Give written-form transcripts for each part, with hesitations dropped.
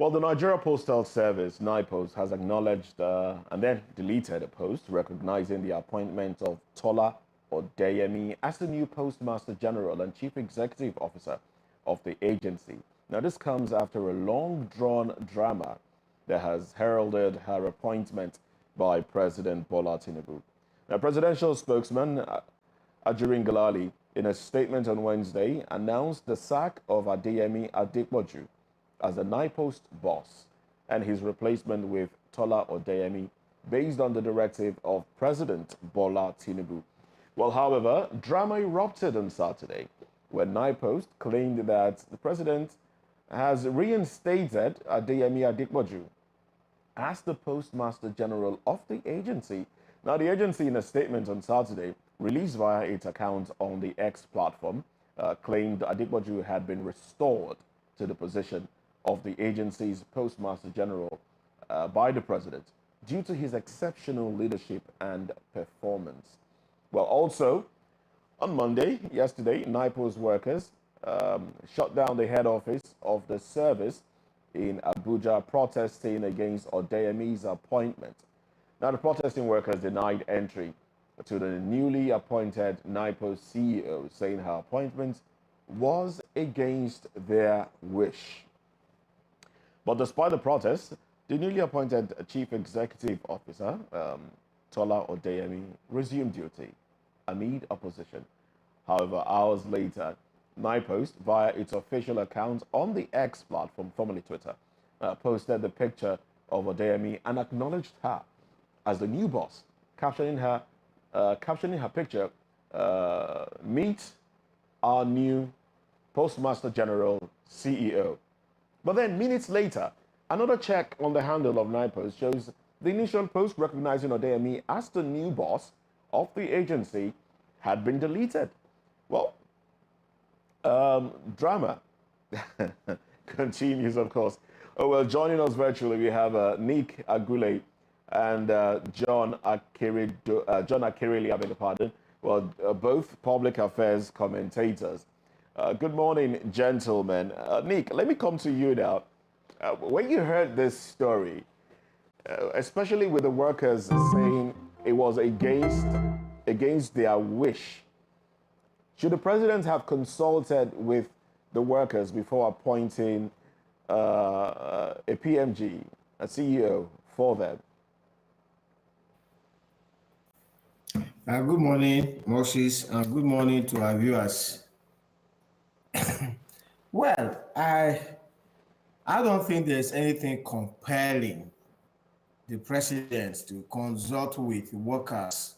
Well, the Nigeria Postal Service, Nipost, has acknowledged and then deleted a post recognizing the appointment of Tola Odeyemi as the new Postmaster General and Chief Executive Officer of the agency. Now, this comes after a long-drawn drama that has heralded her appointment by President Bola Tinubu. Now, presidential spokesman Ajurin Galali, in a statement on Wednesday, announced the sack of Adeyemi Adepoju as the Nipost boss and his replacement with Tola Odeyemi based on the directive of President Bola Tinubu. Well, however, drama erupted on Saturday when Nipost claimed that the president has reinstated Adeyemi Adepoju as the Postmaster General of the agency. Now, the agency, in a statement on Saturday, released via its account on the X platform, claimed Adepoju had been restored to the position of the agency's Postmaster General by the president due to his exceptional leadership and performance. Well, also, on Monday, yesterday, Nipost workers shut down the head office of the service in Abuja, protesting against Odeyemi's appointment. Now, the protesting workers denied entry to the newly appointed Nipost CEO, saying her appointment was against their wish. But despite the protests, the newly appointed Chief Executive Officer, Tola Odeyemi, resumed duty amid opposition. However, hours later, Nipost, via its official account on the X platform, formerly Twitter, posted the picture of Odeyemi and acknowledged her as the new boss, captioning her picture, "Meet our new Postmaster General CEO." But then, minutes later, another check on the handle of Nipost shows the initial post recognizing Odeyemi as the new boss of the agency had been deleted. Well, drama continues, of course. Oh, well, joining us virtually, we have Nick Agule and John Akirili, I beg your pardon. Well, both public affairs commentators. Good morning, gentlemen. Nick, let me come to you now. When you heard this story, especially with the workers saying it was against their wish, should the president have consulted with the workers before appointing a PMG, a CEO for them? Good morning, Moses, and good morning to our viewers. Well, I don't think there's anything compelling the president to consult with workers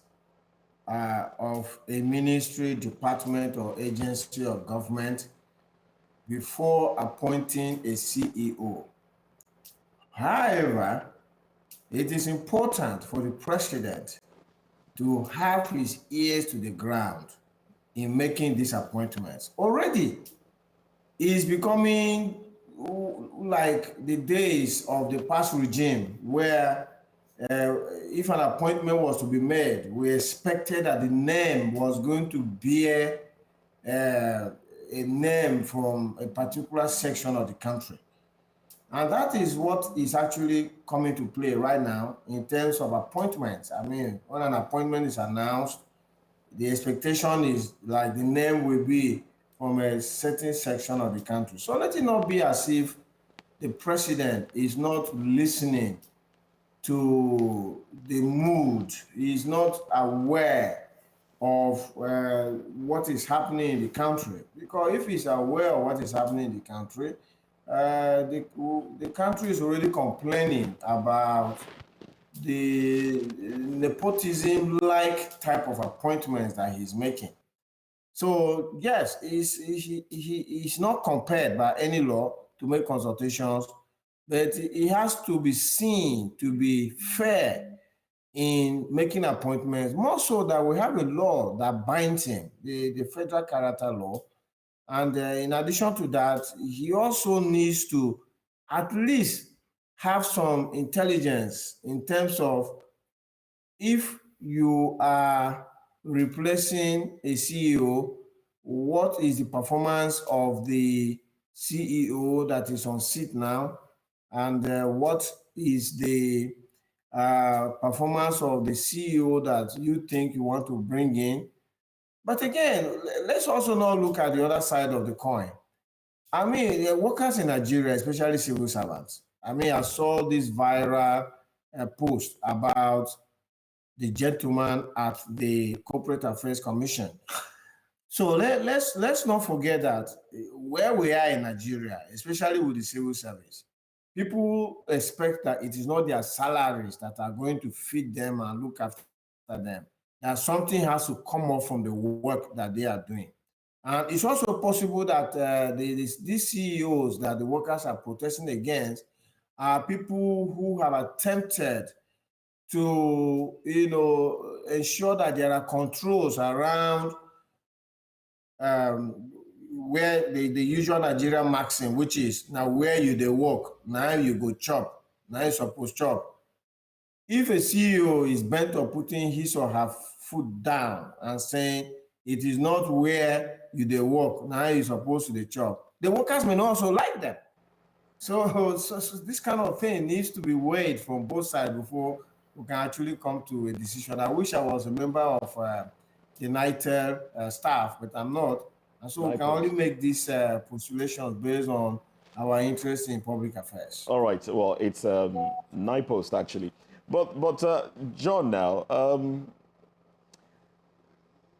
of a ministry, department, or agency or government before appointing a CEO. However, it is important for the president to have his ears to the ground in making these appointments. Already, it's becoming like the days of the past regime where if an appointment was to be made, we expected that the name was going to bear a name from a particular section of the country. And that is what is actually coming to play right now in terms of appointments. I mean, when an appointment is announced, the expectation is like the name will be from a certain section of the country. So let it not be as if the president is not listening to the mood, he is not aware of what is happening in the country. Because if he's aware of what is happening in the country, the country is already complaining about the nepotism-like type of appointments that he's making. So yes, he's not compelled by any law to make consultations, but he has to be seen to be fair in making appointments, more so that we have a law that binds him, the Federal Character Law. And in addition to that, he also needs to at least have some intelligence in terms of if you are replacing a CEO, what is the performance of the CEO that is on seat now? and what is the performance of the CEO that you think you want to bring in. But again, let's also not look at the other side of the coin. I mean, the workers in Nigeria, especially civil servants. I mean, I saw this viral post about the gentleman at the Corporate Affairs Commission. So let's not forget that where we are in Nigeria, especially with the civil service, people expect that it is not their salaries that are going to feed them and look after them. That something has to come up from the work that they are doing. And it's also possible that these CEOs that the workers are protesting against are people who have attempted to, ensure that there are controls around where the usual Nigerian maxim, which is now where you they work, now you go chop, now you supposed chop. If a CEO is bent on putting his or her foot down and saying it is not where you they work, now you're supposed to the chop, the workers may not also like them. So this kind of thing needs to be weighed from both sides before we can actually come to a decision. I wish I was a member of the NITEL staff, but I'm not. And so we can only make these postulations based on our interest in public affairs. All right. Well, it's Nipost actually, but John now.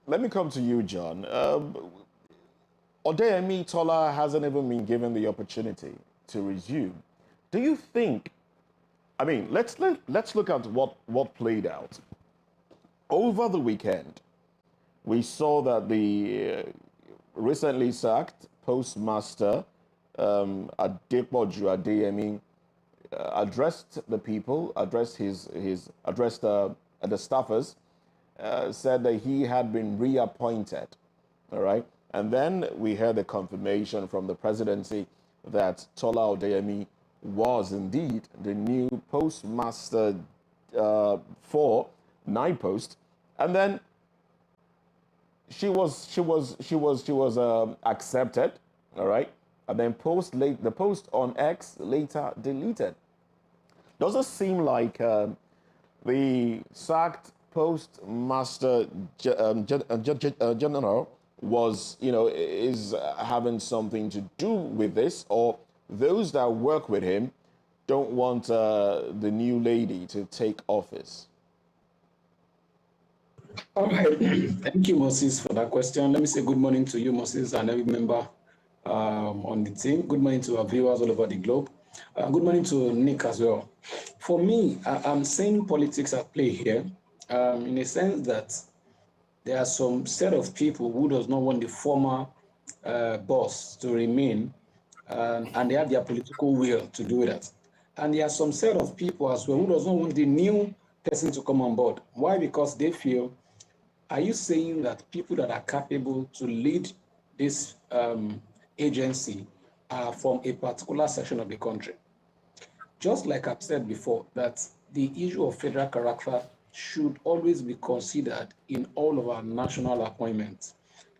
Let me come to you, John. Odeyemi Tola hasn't even been given the opportunity to resume. Do you think? I mean, let's look at what played out over the weekend. We saw that the recently sacked postmaster Adepoju Odeyemi addressed the people, addressed the staffers, said that he had been reappointed. All right, and then we heard the confirmation from the presidency that Tola Odeyemi was indeed the new postmaster for Nipost, and then she was accepted, all right, and then the post on X later deleted. Does it seem like the sacked postmaster general was, is having something to do with this, or those that work with him don't want the new lady to take office? All right. Thank you, Moses, for that question. Let me say good morning to you, Moses, and every member on the team. Good morning to our viewers all over the globe. Good morning to Nick as well. For me, I'm seeing politics at play here, in a sense that there are some set of people who does not want the former boss to remain, and they have their political will to do that. And there are some set of people as well who does not want the new person to come on board. Why? Because they feel, are you saying that people that are capable to lead this agency are from a particular section of the country? Just like I've said before, that the issue of federal character should always be considered in all of our national appointments.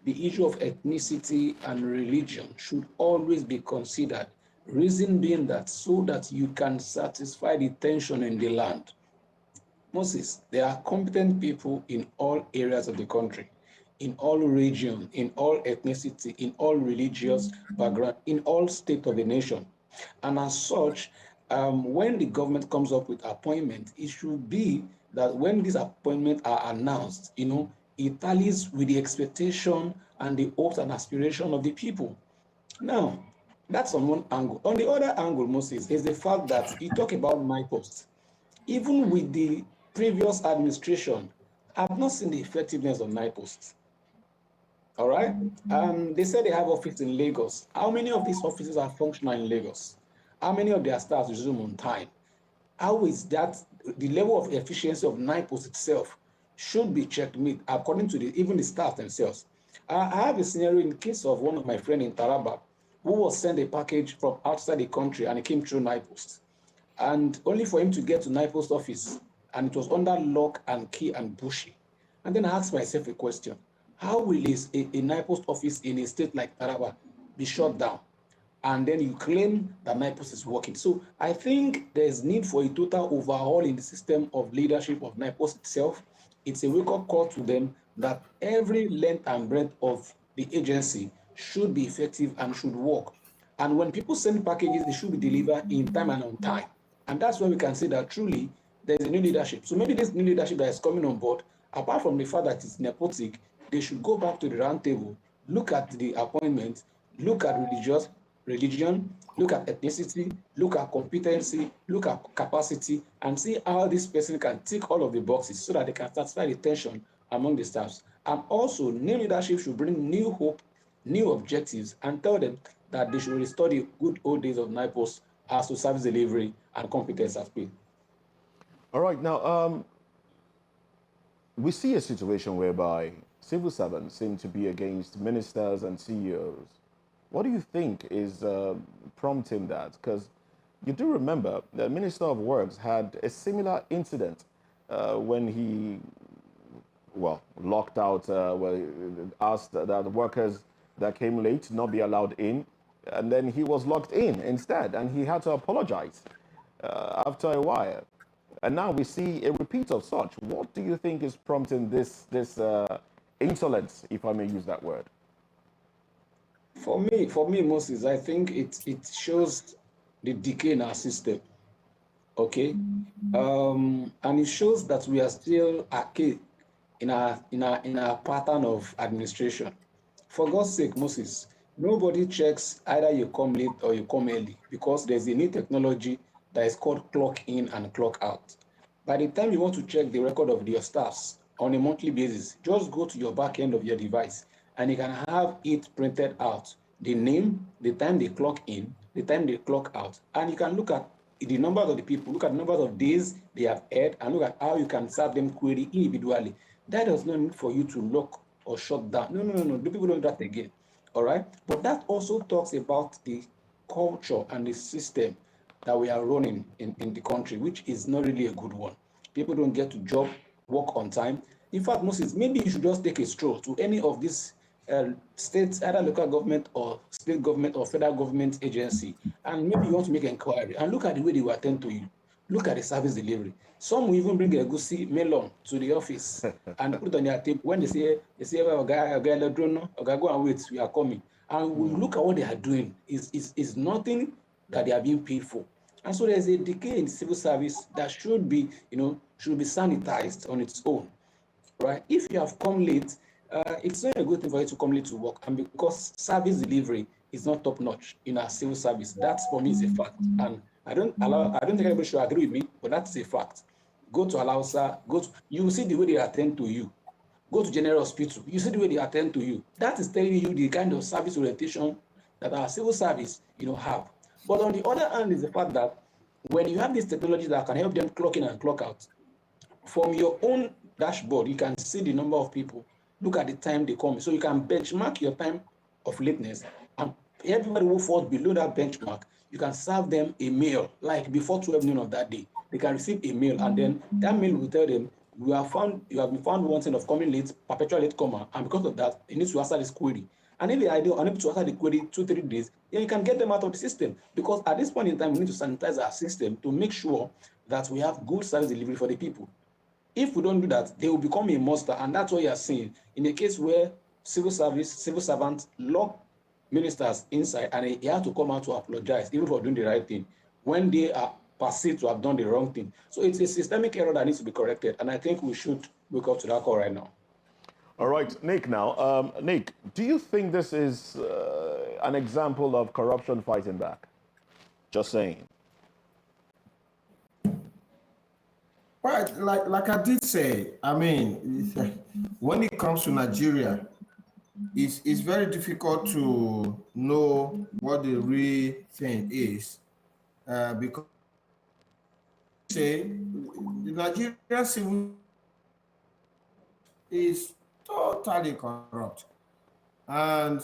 The issue of ethnicity and religion should always be considered. Reason being that so that you can satisfy the tension in the land. Moses, there are competent people in all areas of the country, in all regions, in all ethnicity, in all religious background, in all states of the nation. And as such, when the government comes up with appointment, it should be that when these appointments are announced, it tallies with the expectation and the hopes and aspiration of the people. Now, that's on one angle. On the other angle, Moses, is the fact that you talk about Nipost. Even with the previous administration, I've not seen the effectiveness of Nipost. All right? They said they have office in Lagos. How many of these offices are functional in Lagos? How many of their staff resume on time? How is that? The level of efficiency of Nipost itself should be checkmate according to even the staff themselves. I have a scenario in case of one of my friends in Taraba who was sent a package from outside the country and it came through Nipost. And only for him to get to Nipost office, and it was under lock and key and bushy. And then I asked myself a question. How will a Nipost office in a state like Taraba be shut down? and then you claim that Nipost is working. So I think there's need for a total overhaul in the system of leadership of Nipost itself. It's a wake-up call to them that every length and breadth of the agency should be effective and should work. And when people send packages, they should be delivered in time and on time. And that's where we can say that truly there's a new leadership. So maybe this new leadership that is coming on board, apart from the fact that it's nepotic, they should go back to the round table, look at the appointments, look at religion, look at ethnicity, look at competency, look at capacity, and see how this person can tick all of the boxes so that they can satisfy the tension among the staffs. And also, new leadership should bring new hope, new objectives, and tell them that they should restore the good old days of Nipost as to service delivery and competence as pay. All right, now, we see a situation whereby civil servants seem to be against ministers and CEOs. What do you think is prompting that? Because you do remember the Minister of Works had a similar incident when he, locked out, asked that the workers that came late not be allowed in, and then he was locked in instead, and he had to apologize after a while. And now we see a repeat of such. What do you think is prompting this insolence, if I may use that word? For me, Moses, I think it shows the decay in our system. Okay, and it shows that we are still archaic in our pattern of administration. For God's sake, Moses, nobody checks either you come late or you come early because there's a new technology that is called clock in and clock out. By the time you want to check the record of your staffs on a monthly basis, just go to your back end of your device and you can have it printed out. The name, the time they clock in, the time they clock out, and you can look at the numbers of the people, look at the numbers of days they have had, and look at how you can serve them query individually. That does not need for you to lock or shut down. No. The people don't do that again. All right. But that also talks about the culture and the system that we are running in the country, which is not really a good one. People don't get to job, work on time. In fact, Moses, maybe you should just take a stroll to any of these states, either local government or state government or federal government agency, and maybe you want to make an inquiry and look at the way they will attend to you. Look at the service delivery. Some will even bring a goosey melon to the office and put it on their table. When they say, well, guy, go and wait, we are coming. And we look at what they are doing. Is nothing that they are being paid for. And so there's a decay in civil service that should be sanitized on its own, right? If you have come late, it's not a good thing for you to come late to work, and because service delivery is not top notch in our civil service, that for me is a fact. And I don't think everybody should agree with me, but that's a fact. Go to Alausa, you will see the way they attend to you. Go to General Hospital, you see the way they attend to you. That is telling you the kind of service orientation that our civil service, have. But on the other hand is the fact that when you have this technology that can help them clock in and clock out, from your own dashboard, you can see the number of people, look at the time they come. So you can benchmark your time of lateness, and everybody who falls below that benchmark, you can serve them a mail, like before 12 noon of that day. They can receive a mail, and then that mail will tell them, you have been found wanting of coming late, perpetual late comer, and because of that, you need to answer this query. And if they are unable to answer the query 2-3 days, then you can get them out of the system. Because at this point in time, we need to sanitize our system to make sure that we have good service delivery for the people. If we don't do that, they will become a monster, and that's what you are seeing. In a case where civil servants lock ministers inside, and they have to come out to apologize, even for doing the right thing, when they are perceived to have done the wrong thing. So it's a systemic error that needs to be corrected, and I think we should wake up to that call right now. All right, Nick now. Nick, do you think this is an example of corruption fighting back? Just saying. Well, like I did say, I mean, when it comes to Nigeria, it's very difficult to know what the real thing is, because say the Nigerian civil is totally corrupt. And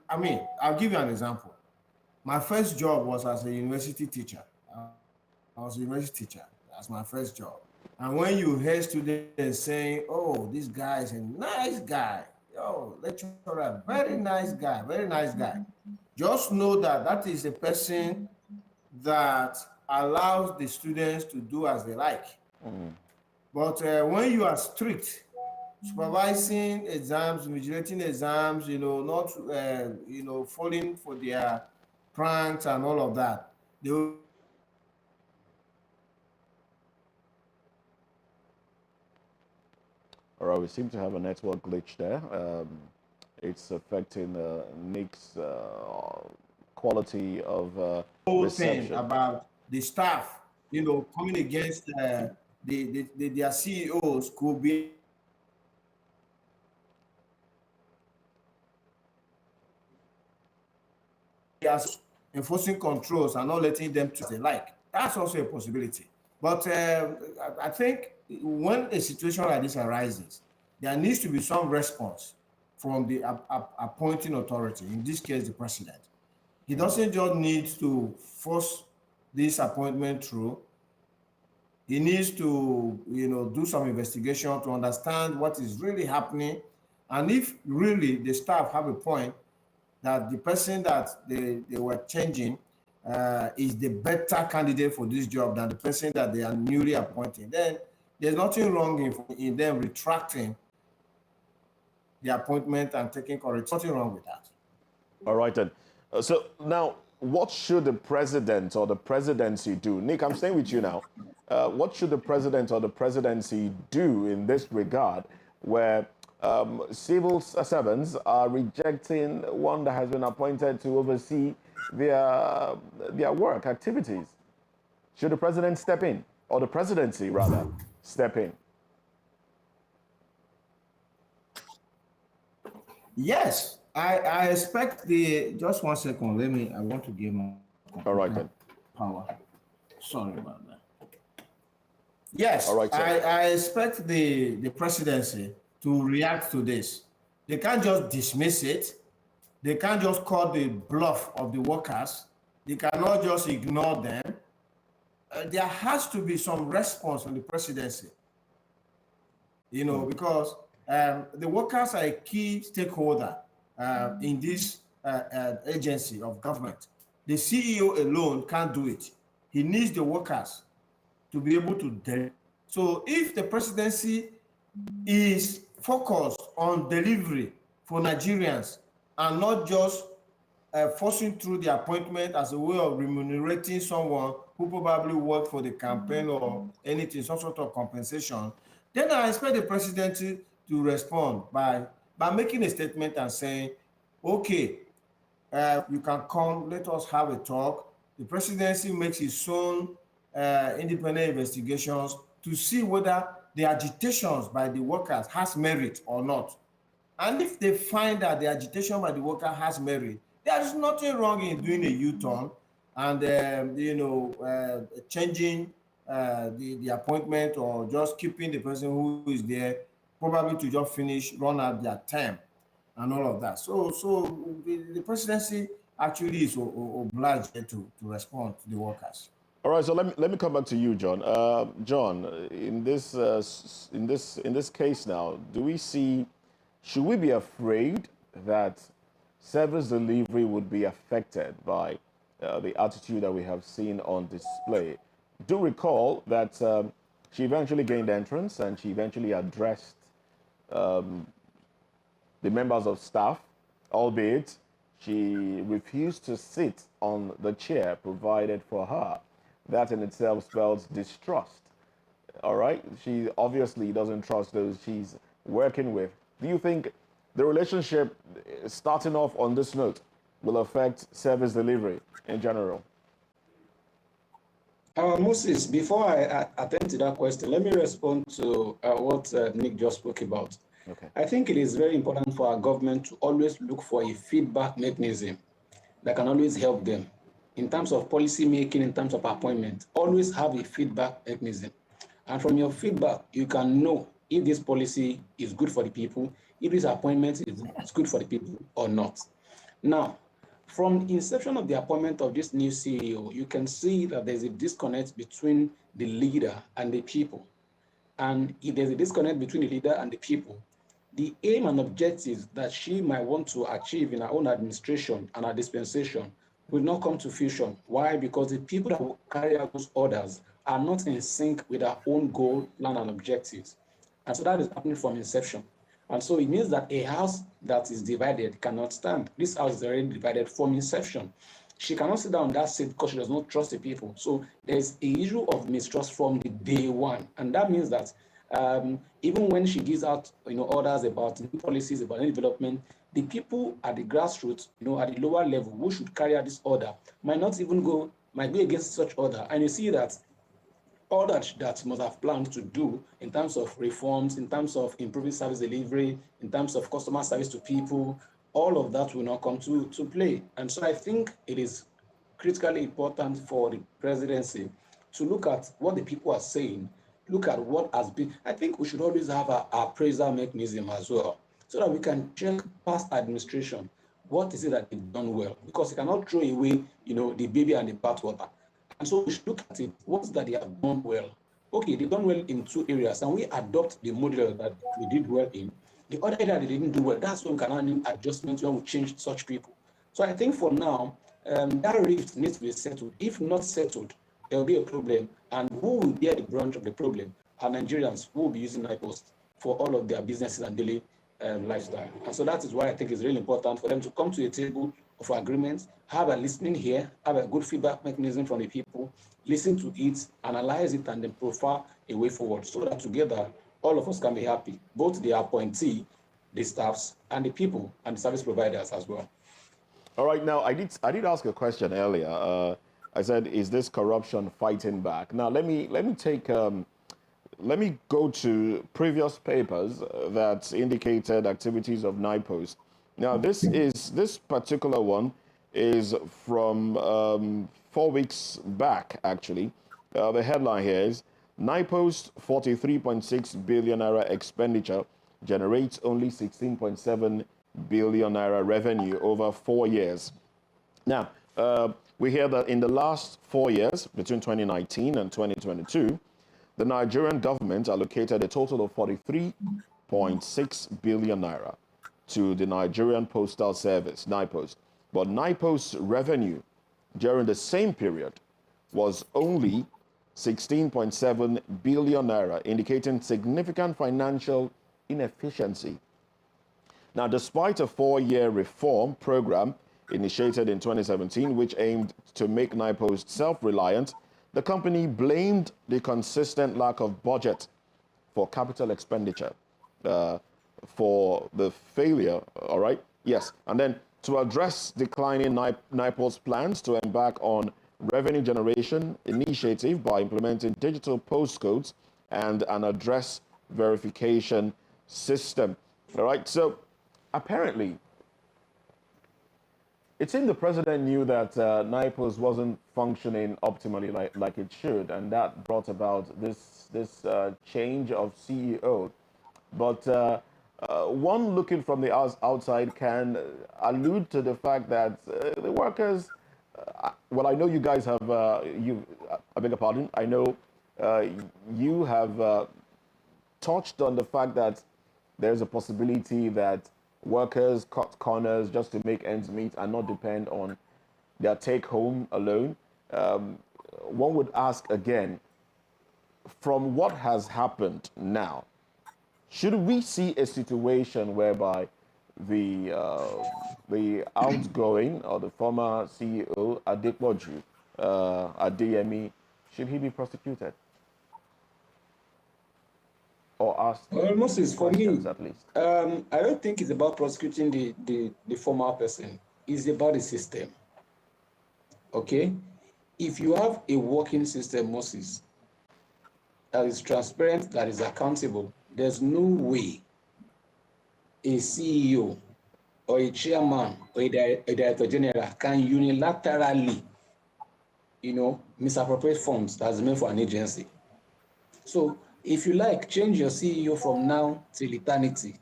I'll give you an example. My first job was as a university teacher. I was a university teacher. That's my first job. And when you hear students saying, oh, this guy is a nice guy, lecturer, very nice guy, just know that that is a person that allows the students to do as they like. But when you are strict, supervising exams, vigilating exams, not, falling for their pranks and all of that, they will All right, we seem to have a network glitch there. It's affecting Nick's quality of whole thing reception. about the staff, coming against their CEOs could be as enforcing controls and not letting them to they like. That's also a possibility. But I think when a situation like this arises, there needs to be some response from the appointing authority, in this case, the president. He doesn't just need to force this appointment through. He needs to, do some investigation to understand what is really happening. And if really the staff have a point that the person that they were changing is the better candidate for this job than the person that they are newly appointing, then there's nothing wrong in them retracting the appointment and taking correct. Nothing wrong with that. All right, then. So now, what should the president or the presidency do? Nick, I'm staying with you now. What should the president or the presidency do in this regard, where civil servants are rejecting one that has been appointed to oversee their work activities? Should the president step in, or the presidency rather step in? Yes, I expect just 1 second. I want to give my All right, then. power. Sorry about that. Yes, All right, sir. I expect the presidency to react to this. They can't just dismiss it. They can't just call the bluff of the workers. They cannot just ignore them. There has to be some response from the presidency, because the workers are a key stakeholder in this agency of government. The CEO alone can't do it. He needs the workers to be able to deliver. So if the presidency is focused on delivery for Nigerians and not just forcing through the appointment as a way of remunerating someone who probably worked for the campaign or anything, some sort of compensation, then I expect the presidency to respond by making a statement and saying, okay, you can come, let us have a talk. The presidency makes its own independent investigations to see whether the agitations by the workers has merit or not. And if they find that the agitation by the worker has merit, there is nothing wrong in doing a U-turn and changing the appointment, or just keeping the person who is there, probably to just run out their term and all of that. So the presidency actually is obliged to respond to the workers. All right, so let me come back to you, John. John, in this case now, should we be afraid that service delivery would be affected by the attitude that we have seen on display? Do recall that she eventually gained entrance and she eventually addressed the members of staff, albeit she refused to sit on the chair provided for her. That in itself spells distrust. All right? She obviously doesn't trust those she's working with. Do you think the relationship starting off on this note will affect service delivery in general? Moses, before I attend to that question, let me respond to what Nick just spoke about. Okay. I think it is very important for our government to always look for a feedback mechanism that can always help them. In terms of policy making, in terms of appointment, always have a feedback mechanism. And from your feedback, you can know if this policy is good for the people, if this appointment is good for the people or not. Now, from the inception of the appointment of this new CEO, you can see that there's a disconnect between the leader and the people. And if there's a disconnect between the leader and the people, the aim and objectives that she might want to achieve in her own administration and her dispensation will not come to fruition. Why? Because the people that will carry out those orders are not in sync with our own goal, plan, and objectives. And so that is happening from inception. And so it means that a house that is divided cannot stand. This house is already divided from inception. She cannot sit down on that seat because she does not trust the people. So there's a issue of mistrust from the day one. And that means that even when she gives out orders about new policies, about any development, the people at the grassroots, at the lower level, who should carry out this order, might go against such order. And you see that all that must have planned to do in terms of reforms, in terms of improving service delivery, in terms of customer service to people, all of that will not come to play. And so I think it is critically important for the presidency to look at what the people are saying, look at what has been. I think we should always have an appraisal mechanism as well, so that we can check past administration. What is it that they've done well? Because you cannot throw away, the baby and the bathwater. And so we should look at it. What's that they have done well? Okay, they've done well in 2 areas, and we adopt the model that we did well in. The other area they didn't do well, that's when we can have new adjustments when we change such people. So I think for now, that rift needs to be settled. If not settled, there will be a problem. And who will bear the brunt of the problem? Are Nigerians who will be using Nipost for all of their businesses and daily lifestyle. And so that is why I think it's really important for them to come to a table of agreements, have a listening here, have a good feedback mechanism from the people, listen to it, analyze it, and then profile a way forward so that together all of us can be happy, both the appointee, the staffs, and the people and the service providers as well. All right, now I did ask a question earlier. I said, is this corruption fighting back? Now let me go to previous papers that indicated activities of Nipost. Now, this particular one is from 4 weeks back, actually. The headline here is, Nipost 43.6 billion naira expenditure generates only 16.7 billion naira revenue over 4 years. Now, we hear that in the last 4 years, between 2019 and 2022, the Nigerian government allocated a total of 43.6 billion naira to the Nigerian Postal Service, Nipost. But Nipost's revenue during the same period was only 16.7 billion naira, indicating significant financial inefficiency. Now, despite a 4-year reform program initiated in 2017, which aimed to make Nipost self-reliant, the company blamed the consistent lack of budget for capital expenditure for the failure, all right? Yes, and then to address declining Nipost's plans to embark on revenue generation initiative by implementing digital postcodes and an address verification system, all right? So apparently, it seemed the president knew that Nipost wasn't functioning optimally like it should, and that brought about this change of CEO. But one looking from the outside can allude to the fact that the workers, well, I know you guys have, I beg your pardon, I know you have touched on the fact that there's a possibility that workers cut corners just to make ends meet and not depend on their take-home alone. One would ask again, from what has happened now, should we see a situation whereby the outgoing or the former CEO Odeyemi, should he be prosecuted or asked? Well, Moses, for me, at least. I don't think it's about prosecuting the former person. It's about the system. Okay? If you have a working system, Moses, that is transparent, that is accountable, there's no way a CEO or a chairman or a director general can unilaterally, misappropriate funds that's meant for an agency. So if you like, change your CEO from now till eternity.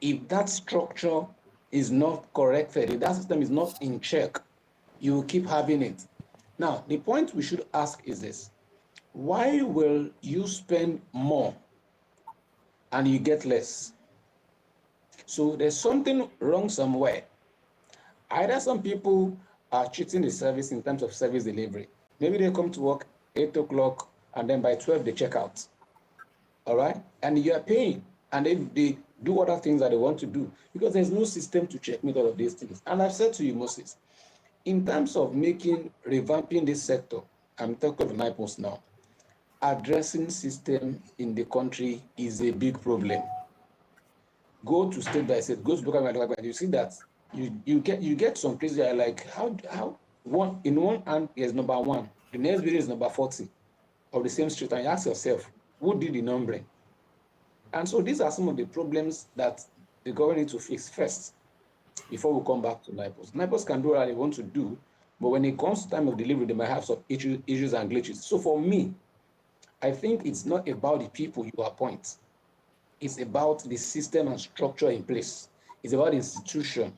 If that structure is not corrected, if that system is not in check, you will keep having it. Now, the point we should ask is this: why will you spend more and you get less? So there's something wrong somewhere. Either some people are cheating the service in terms of service delivery. Maybe they come to work 8 o'clock and then by 12 they check out. All right? And you are paying. And they do other things that they want to do because there's no system to checkmate all of these things. And I've said to you, Moses, in terms of revamping this sector, I'm talking of Nipost now, addressing system in the country is a big problem. Go to state by state, go to local government, you see that you get some places that are like, how one in one hand is number 1, the next video is number 40 of the same street, and you ask yourself, who did the numbering? And so these are some of the problems that the government needs to fix first before we come back to Nipost. Nipost can do what they want to do, but when it comes to time of delivery, they might have some issues and glitches. So for me, I think it's not about the people you appoint. It's about the system and structure in place. It's about the institution,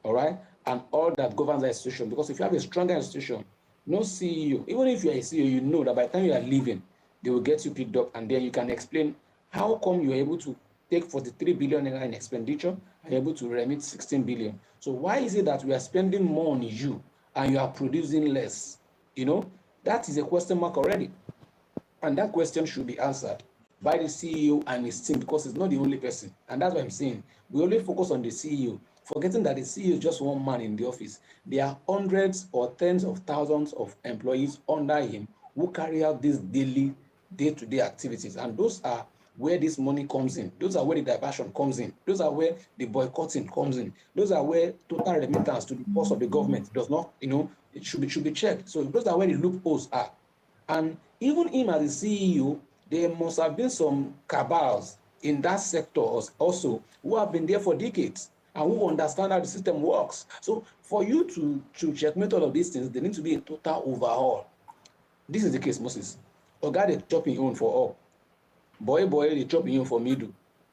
all right, and all that governs the institution. Because if you have a stronger institution, no CEO, even if you're a CEO, you know that by the time you are leaving, they will get you picked up, and then you can explain how come you're able to take 43 billion in expenditure and able to remit 16 billion. So why is it that we are spending more on you and you are producing less? You know, that is a question mark already. And that question should be answered by the CEO and his team, because it's not the only person. And that's what I'm saying. We only focus on the CEO, forgetting that the CEO is just one man in the office. There are hundreds or tens of thousands of employees under him who carry out these daily, day-to-day activities. And those are where this money comes in. Those are where the diversion comes in. Those are where the boycotting comes in. Those are where total remittance to the purse of the government does not, it should be checked. So those are where the loopholes are. And even him as the CEO, there must have been some cabals in that sector also who have been there for decades and who understand how the system works. So for you to checkmate all of these things, there needs to be a total overhaul. This is the case, Moses. Oga, they chop in own for all. Boy, they chop in own for middle.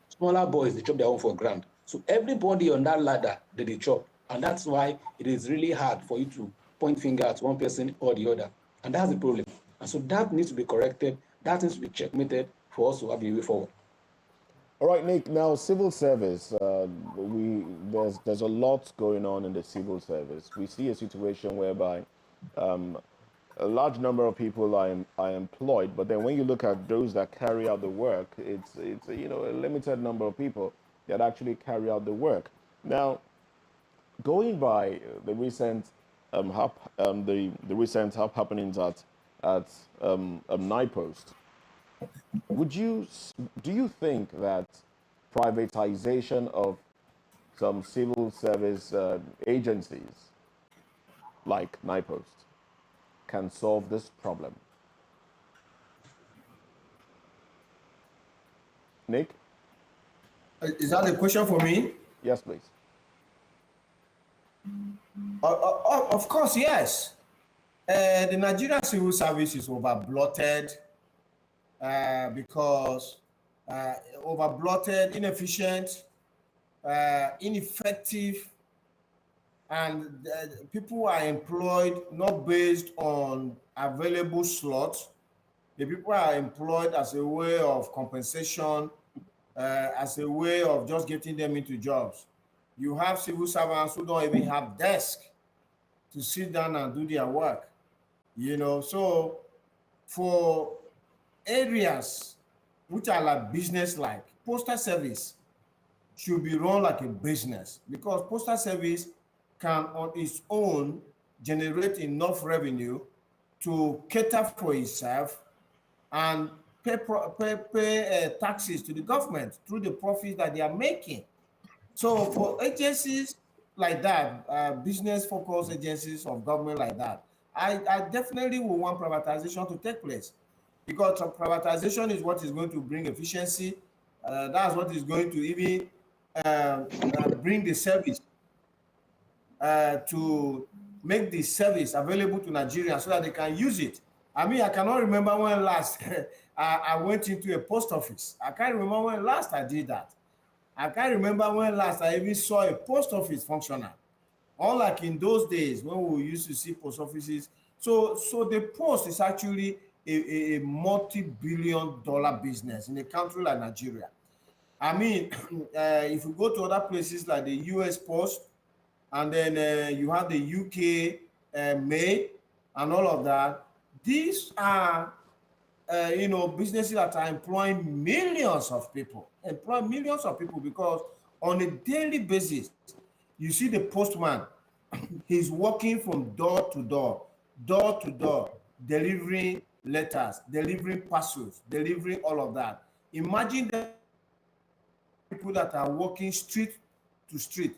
Smaller boys, they chop their own for ground. So everybody on that ladder, they chop. And that's why it is really hard for you to point finger at one person or the other. And that's the problem. And so that needs to be corrected. That needs to be checkmated for us to have a way forward. All right, Nick. Now, civil service. There's a lot going on in the civil service. We see a situation whereby a large number of people are employed, but then when you look at those that carry out the work, it's a limited number of people that actually carry out the work. Now, going by the recent the recent happenings at Nipost, do you think that privatization of some civil service agencies like Nipost can solve this problem? Nick? Is that a question for me? Yes, please. Of course, yes. The Nigerian civil service is over-bloated because over-bloated, inefficient, ineffective, and people are employed not based on available slots. The people are employed as a way of compensation, as a way of just getting them into jobs. You have civil servants who don't even have desks to sit down and do their work. So for areas which are like business-like, postal service should be run like a business, because postal service can on its own generate enough revenue to cater for itself and pay taxes to the government through the profits that they are making. So for agencies like that, business-focused agencies of government like that, I definitely will want privatization to take place, because privatization is what is going to bring efficiency. That's what is going to even bring the service to make the service available to Nigerians so that they can use it. I mean, I cannot remember when last I went into a post office. I can't remember when last I did that. I can't remember when last I even saw a post office functional. Unlike in those days when we used to see post offices. So the post is actually a multi-billion-dollar business in a country like Nigeria. I mean, if you go to other places like the US Post, and then you have the UK Mail, and all of that, these are businesses that are employing millions of people because on a daily basis, you see the postman, he's walking from door to door, delivering letters, delivering parcels, delivering all of that. Imagine the people that are walking street to street,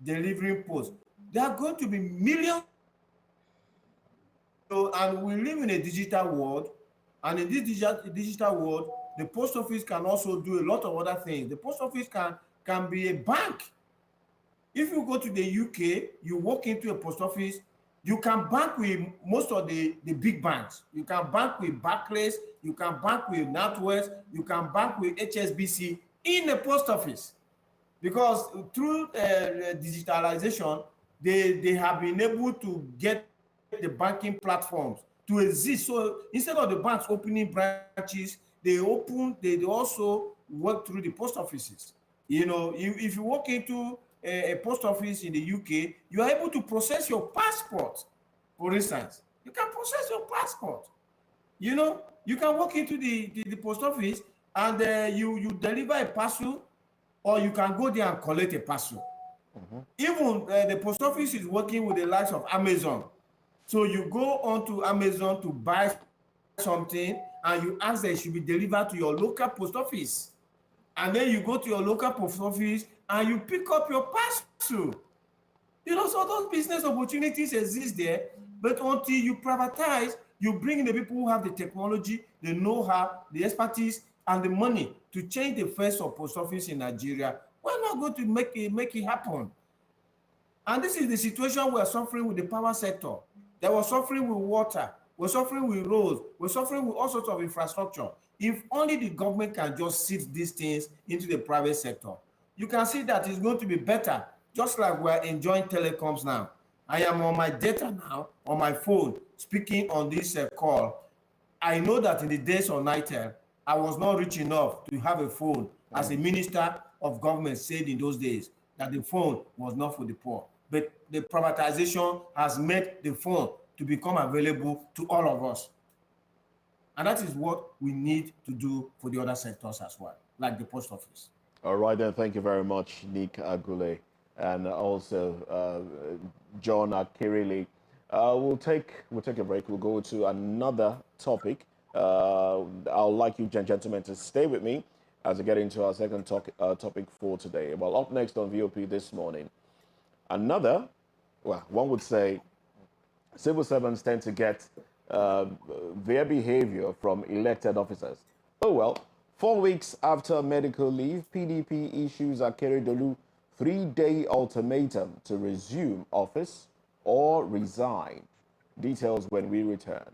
delivering posts. There are going to be millions. So, and we live in a digital world, and in this digital world, the post office can also do a lot of other things. The post office can be a bank. If you go to the UK, you walk into a post office, you can bank with most of the big banks. You can bank with Barclays, you can bank with NatWest, you can bank with HSBC in the post office. Because through digitalization, they have been able to get the banking platforms to exist. So instead of the banks opening branches, they also work through the post offices. If you walk into a post office in the UK, you are able to process your passport. For instance, you can process your passport. You can walk into the post office, and you deliver a parcel, or you can go there and collect a parcel. Even the post office is working with the likes of Amazon. So you go onto Amazon to buy something, and you ask that it should be delivered to your local post office. And then you go to your local post office and you pick up your parcel. So those business opportunities exist there, but until you privatize, you bring in the people who have the technology, the know-how, the expertise, and the money to change the face of post office in Nigeria. We're not going to make it happen. And this is the situation we are suffering with the power sector. They were suffering with water, we're suffering with roads, we're suffering with all sorts of infrastructure. If only the government can just shift these things into the private sector, you can see that it's going to be better, just like we're enjoying telecoms now. I am on my data now, on my phone, speaking on this call. I know that in the days of Nitel, I was not rich enough to have a phone. As a minister of government said in those days, that the phone was not for the poor. But the privatization has made the phone to become available to all of us. And that is what we need to do for the other sectors as well, like the post office. All right, then. Thank you very much, Nick Agule, and also John Akirile. We'll take a break. We'll go to another topic. I'd like you, gentlemen, to stay with me as I get into our second topic for today. Well, up next on VOP this morning, one would say, civil servants tend to get their behavior from elected officers. Oh well, 4 weeks after medical leave, PDP issues Akeredolu 3-day ultimatum to resume office or resign. Details when we return.